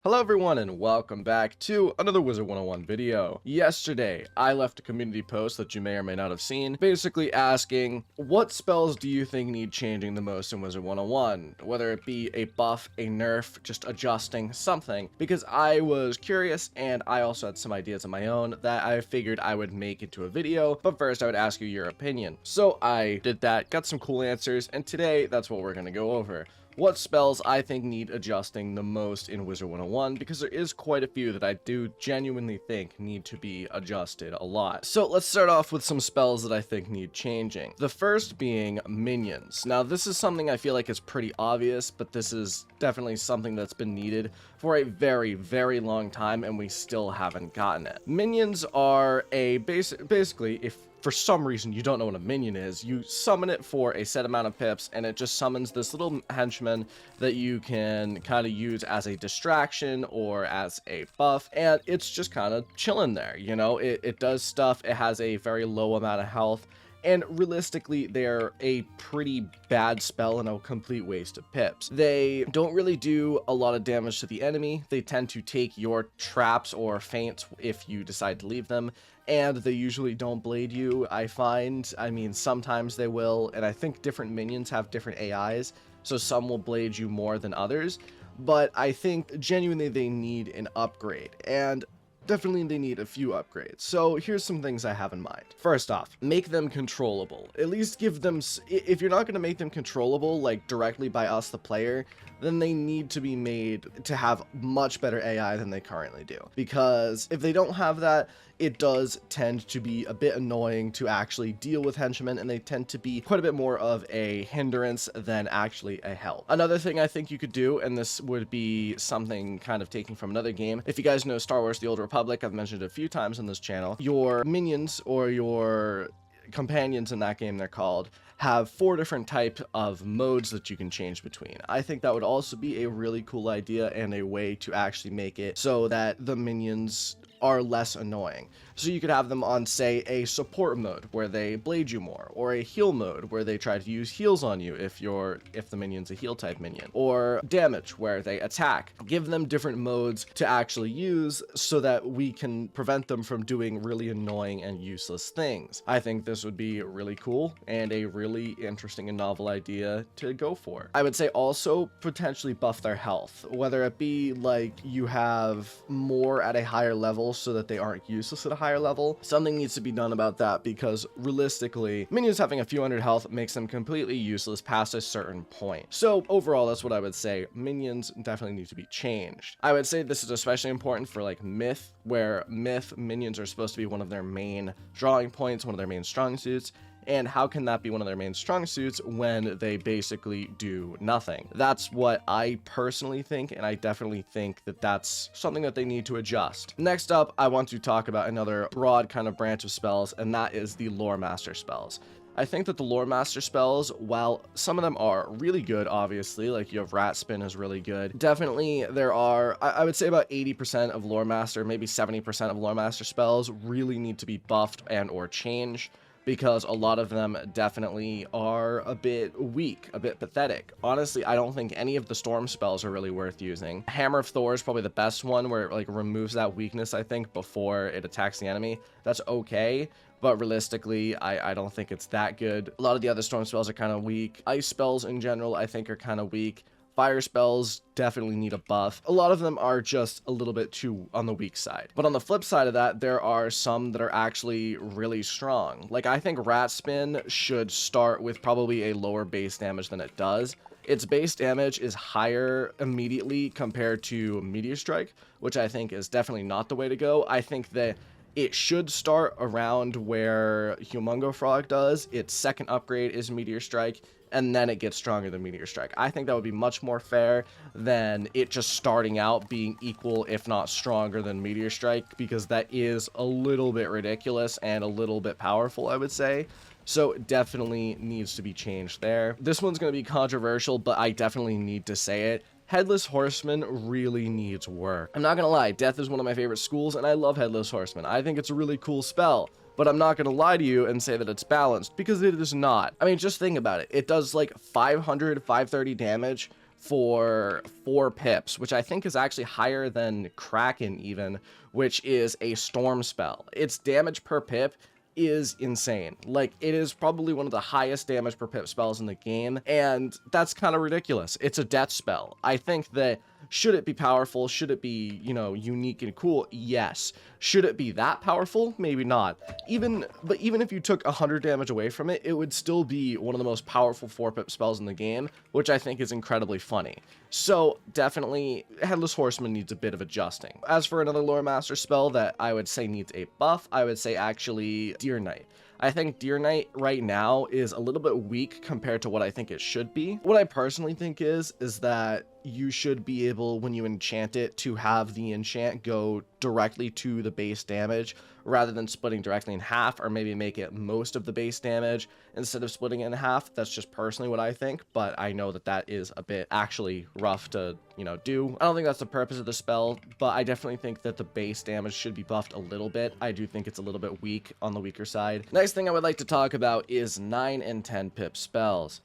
Hello everyone and welcome back to another Wizard101 video. Yesterday, I left a community post that you may or may not have seen, basically asking, what spells do you think need changing the most in Wizard101? Whether it be a buff, a nerf, just adjusting, something. Because I was curious and I also had some ideas of my own that I figured I would make into a video, but first I would ask you your opinion. So I did that, got some cool answers, and today that's what we're going to go over. What spells I think need adjusting the most in Wizard101, because there is quite a few that I do genuinely think need to be adjusted a lot. So let's start off with some spells that I think need changing. The first being minions. Now this is something I feel like is pretty obvious, but this is definitely something that's been needed for a very, very long time and we still haven't gotten it. Minions are a basically, if for some reason you don't know what a minion is, you summon it for a set amount of pips and it just summons this little henchman that you can kind of use as a distraction or as a buff, and it's just kind of chilling there, you know. It does stuff, it has a very low amount of health, and realistically, they're a pretty bad spell and a complete waste of pips. They don't really do a lot of damage to the enemy. They tend to take your traps or feints if you decide to leave them, and they usually don't blade you, I find. I mean, sometimes they will, and I think different minions have different AIs, so some will blade you more than others, but I think genuinely they need an upgrade, and definitely they need a few upgrades. So here's some things I have in mind. First off, make them controllable. At least give them, if you're not going to make them controllable like directly by us the player, then they need to be made to have much better AI than they currently do. Because if they don't have that, it does tend to be a bit annoying to actually deal with henchmen, and they tend to be quite a bit more of a hindrance than actually a help. Another thing I think you could do, and this would be something kind of taken from another game, if you guys know Star Wars: The Old Republic, I've mentioned it a few times on this channel, your minions or your companions in that game, they're called, have 4 different types of modes that you can change between. I think that would also be a really cool idea and a way to actually make it so that the minions are less annoying. So you could have them on, say, a support mode where they blade you more, or a heal mode where they try to use heals on you if the minion's a heal type minion, or damage where they attack. Give them different modes to actually use so that we can prevent them from doing really annoying and useless things. I think this would be really cool and a really interesting and novel idea to go for. I would say also potentially buff their health, whether it be like you have more at a higher level so that they aren't useless at a higher level. Something needs to be done about that, because realistically, minions having a few hundred health makes them completely useless past a certain point. So overall, that's what I would say. Minions definitely need to be changed. I would say this is especially important for like Myth, where Myth minions are supposed to be one of their main drawing points, one of their main strong suits. And how can that be one of their main strong suits when they basically do nothing? That's what I personally think, and I definitely think that that's something that they need to adjust. Next up, I want to talk about another broad kind of branch of spells, and that is the Loremaster spells. I think that the Loremaster spells, while some of them are really good, obviously, like you have Rat Spin is really good, definitely there are, I would say about 80% of Loremaster, maybe 70% of Loremaster spells really need to be buffed and or changed, because a lot of them definitely are a bit weak, a bit pathetic. Honestly, I don't think any of the storm spells are really worth using. Hammer of Thor is probably the best one, where it like removes that weakness, I think, before it attacks the enemy. That's okay, but realistically, I don't think it's that good. A lot of the other storm spells are kind of weak. Ice spells in general, I think, are kind of weak. Fire spells definitely need a buff. A lot of them are just a little bit too on the weak side. But on the flip side of that, there are some that are actually really strong. Like, I think Rat Spin should start with probably a lower base damage than it does. Its base damage is higher immediately compared to Meteor Strike, which I think is definitely not the way to go. I think that it should start around where Humongo Frog does. Its second upgrade is Meteor Strike, and then it gets stronger than Meteor Strike. I think that would be much more fair than it just starting out being equal, if not stronger than Meteor Strike, because that is a little bit ridiculous and a little bit powerful, I would say. So it definitely needs to be changed there. This one's going to be controversial, but I definitely need to say it. Headless Horseman really needs work. I'm not gonna lie, Death is one of my favorite schools, and I love Headless Horseman. I think it's a really cool spell, but I'm not gonna lie to you and say that it's balanced, because it is not. I mean, just think about it. It does like 500, 530 damage for 4 pips, which I think is actually higher than Kraken even, which is a storm spell. Its damage per pip is insane. Like, it is probably one of the highest damage per pip spells in the game, and that's kind of ridiculous. It's a death spell. I think that should it be powerful, should it be, you know, unique and cool? Yes. Should it be that powerful? Maybe not. But even if you took 100 damage away from it, it would still be one of the most powerful 4-pip spells in the game, which I think is incredibly funny. So definitely, Headless Horseman needs a bit of adjusting. As for another Loremaster spell that I would say needs a buff, I would say actually Deer Knight. I think Deer Knight right now is a little bit weak compared to what I think it should be. What I personally think is that you should be able, when you enchant it, to have the enchant go directly to the base damage rather than splitting directly in half, or maybe make it most of the base damage instead of splitting it in half. That's just personally what I think, but I know that that is a bit actually rough to, you know, do. I don't think that's the purpose of the spell, but I definitely think that the base damage should be buffed a little bit. I do think it's a little bit weak, on the weaker side. Next thing I would like to talk about is 9 and 10 pip spells.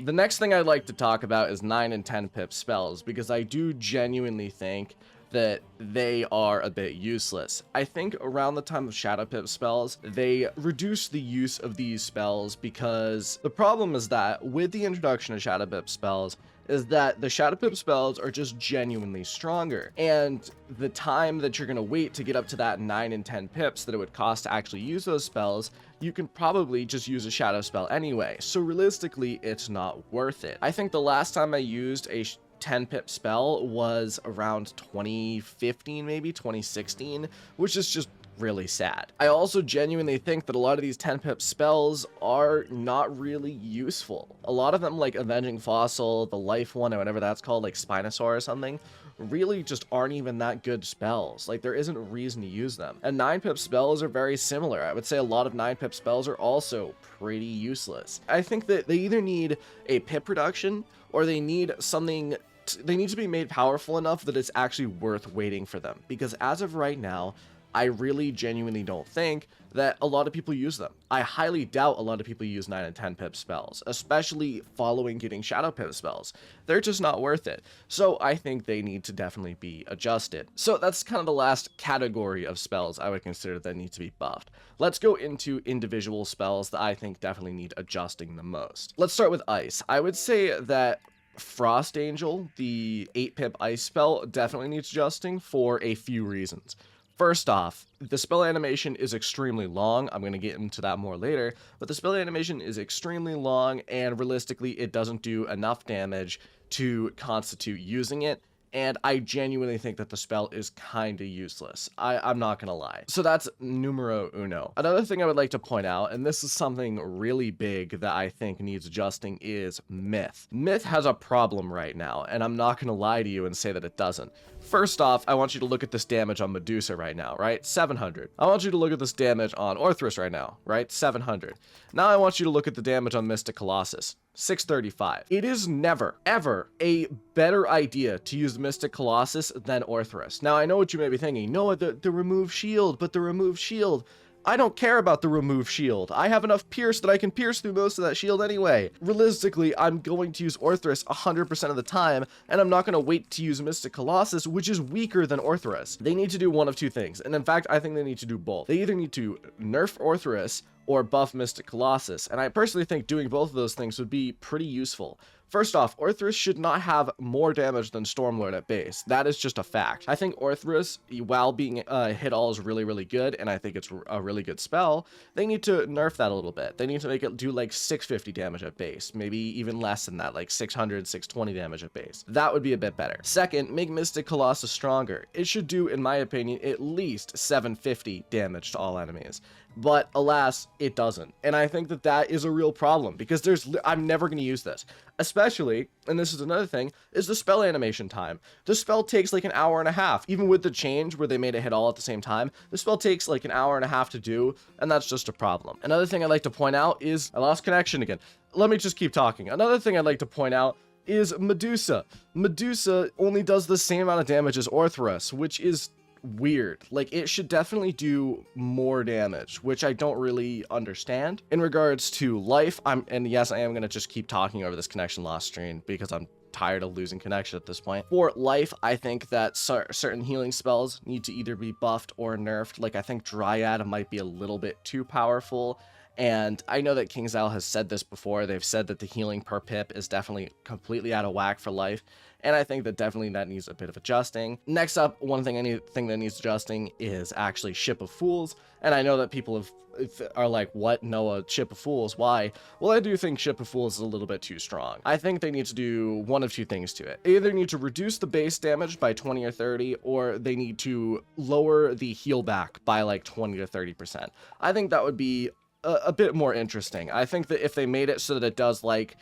The next thing I'd like to talk about is 9 and 10 pip spells, because I do genuinely think that they are a bit useless. I think around the time of Shadow Pip spells, they reduced the use of these spells, because the problem is that with the introduction of Shadow Pip spells, is that the Shadow Pip spells are just genuinely stronger, and the time that you're going to wait to get up to that 9 and 10 pips that it would cost to actually use those spells, you can probably just use a shadow spell anyway, so realistically it's not worth it. I think the last time I used a 10 pip spell was around 2015, maybe 2016, which is just really sad. I also genuinely think that a lot of these 10 pip spells are not really useful. A lot of them, like Avenging Fossil, the life one, or whatever that's called, like Spinosaur or something, really just aren't even that good spells. Like, there isn't a reason to use them. And 9 pip spells are very similar. I would say a lot of 9 pip spells are also pretty useless. I think that they either need a pip reduction, or they need something, they need to be made powerful enough that it's actually worth waiting for them. Because as of right now, I really genuinely don't think that a lot of people use them. I highly doubt a lot of people use 9 and 10 pip spells, especially following getting Shadow Pip spells. They're just not worth it. So I think they need to definitely be adjusted. So that's kind of the last category of spells I would consider that need to be buffed. Let's go into individual spells that I think definitely need adjusting the most. Let's start with Ice. I would say that Frost Angel, the 8 pip ice spell, definitely needs adjusting for a few reasons. First off, the spell animation is extremely long. I'm going to get into that more later, but the spell animation is extremely long, and realistically, it doesn't do enough damage to constitute using it. And I genuinely think that the spell is kind of useless. I'm not gonna lie. So that's numero uno. Another thing I would like to point out, and this is something really big that I think needs adjusting, is Myth. Myth has a problem right now, and I'm not gonna lie to you and say that it doesn't. First off, I want you to look at this damage on Medusa right now, right? 700. I want you to look at this damage on Orthrus right now, right? 700. Now I want you to look at the damage on Mystic Colossus. 635. It is never, ever a better idea to use Mystic Colossus than Orthrus. Now, I know what you may be thinking. No, the remove shield, but the remove shield. I don't care about the remove shield. I have enough pierce that I can pierce through most of that shield anyway. Realistically, I'm going to use Orthrus 100% of the time, and I'm not going to wait to use Mystic Colossus, which is weaker than Orthrus. They need to do one of two things, and in fact, I think they need to do both. They either need to nerf Orthrus or buff Mystic Colossus, and I personally think doing both of those things would be pretty useful. First off, Orthrus should not have more damage than Stormlord at base. That is just a fact. I think Orthrus, while being hit all, is really, really good, and I think it's a really good spell. They need to nerf that a little bit. They need to make it do like 650 damage at base, maybe even less than that, like 600, 620 damage at base. That would be a bit better. Second, make Mystic Colossus stronger. It should do, in my opinion, at least 750 damage to all enemies. But alas, it doesn't. And I think that that is a real problem, because I'm never going to use this. Especially, and this is another thing, is the spell animation time. The spell takes like an hour and a half. Even with the change where they made it hit all at the same time, the spell takes like an hour and a half to do, and that's just a problem. Another thing I'd like to point out is, I lost connection again. Let me just keep talking. Another thing I'd like to point out is Medusa. Medusa only does the same amount of damage as Orthrus, which is weird. Like, it should definitely do more damage, which I don't really understand. In regards to life, and yes, I am going to just keep talking over this connection loss screen because I'm tired of losing connection at this point. For life, I think that certain healing spells need to either be buffed or nerfed. Like, I think Dryad might be a little bit too powerful. And I know that King's Isle has said this before. They've said that the healing per pip is definitely completely out of whack for life. And I think that definitely that needs a bit of adjusting. Next up, one thing that needs adjusting is actually Ship of Fools. And I know that people are like, what? No, a Ship of Fools? Why? Well, I do think Ship of Fools is a little bit too strong. I think they need to do one of two things to it. They either need to reduce the base damage by 20 or 30, or they need to lower the heal back by like 20 to 30%. I think that would be a bit more interesting. I think that if they made it so that it does like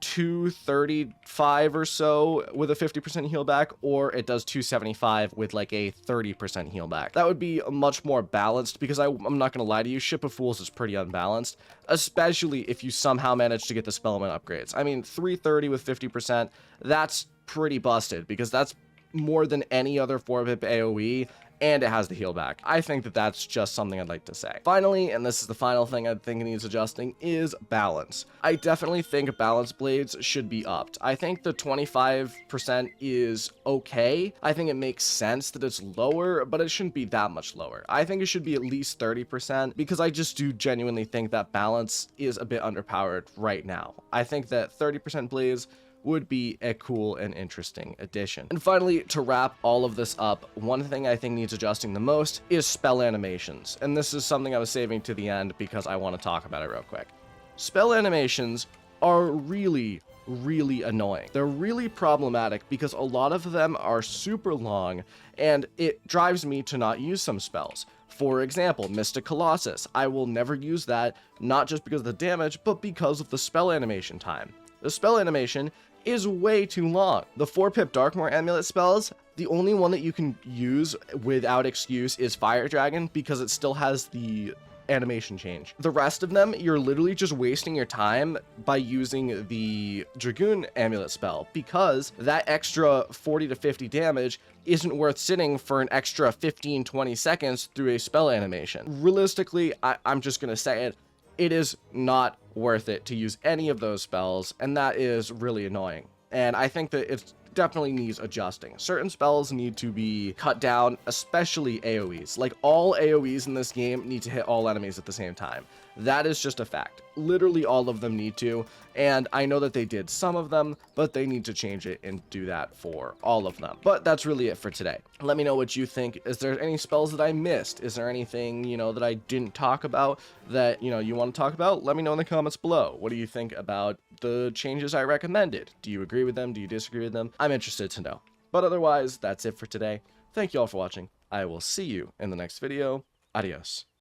235 or so with a 50% heal back, or it does 275 with like a 30% heal back, that would be much more balanced, because I'm not gonna lie to you, Ship of Fools is pretty unbalanced, especially if you somehow manage to get the Spellman upgrades. I mean, 330 with 50%, that's pretty busted, because that's more than any other 4-pip AoE, and it has the heal back. I think that that's just something I'd like to say. Finally, and this is the final thing I think needs adjusting, is balance. I definitely think balance blades should be upped. I think the 25% is okay. I think it makes sense that it's lower, but it shouldn't be that much lower. I think it should be at least 30%, because I just do genuinely think that balance is a bit underpowered right now. I think that 30% blades would be a cool and interesting addition. And finally, to wrap all of this up, one thing I think needs adjusting the most is spell animations. And this is something I was saving to the end because I want to talk about it real quick. Spell animations are really annoying. They're really problematic because a lot of them are super long, and it drives me to not use some spells. For example, Mystic Colossus. I will never use that, not just because of the damage, but because of the spell animation time. The spell animation is way too long. The 4-pip Darkmoor amulet spells, the only one that you can use without excuse is Fire Dragon, because it still has the animation change. The rest of them, you're literally just wasting your time by using the Dragoon amulet spell, because that extra 40 to 50 damage isn't worth sitting for an extra 15-20 seconds through a spell animation. Realistically, I'm just gonna say it, it is not worth it to use any of those spells, and that is really annoying. And I think that it definitely needs adjusting. Certain spells need to be cut down, especially AoEs. Like, all AoEs in this game need to hit all enemies at the same time. That is just a fact. Literally all of them need to, and I know that they did some of them, but they need to change it and do that for all of them. But that's really it for today. Let me know what you think. Is there any spells that I missed? Is there anything, that I didn't talk about that, you want to talk about? Let me know in the comments below. What do you think about the changes I recommended? Do you agree with them? Do you disagree with them? I'm interested to know. But otherwise, that's it for today. Thank you all for watching. I will see you in the next video. Adios.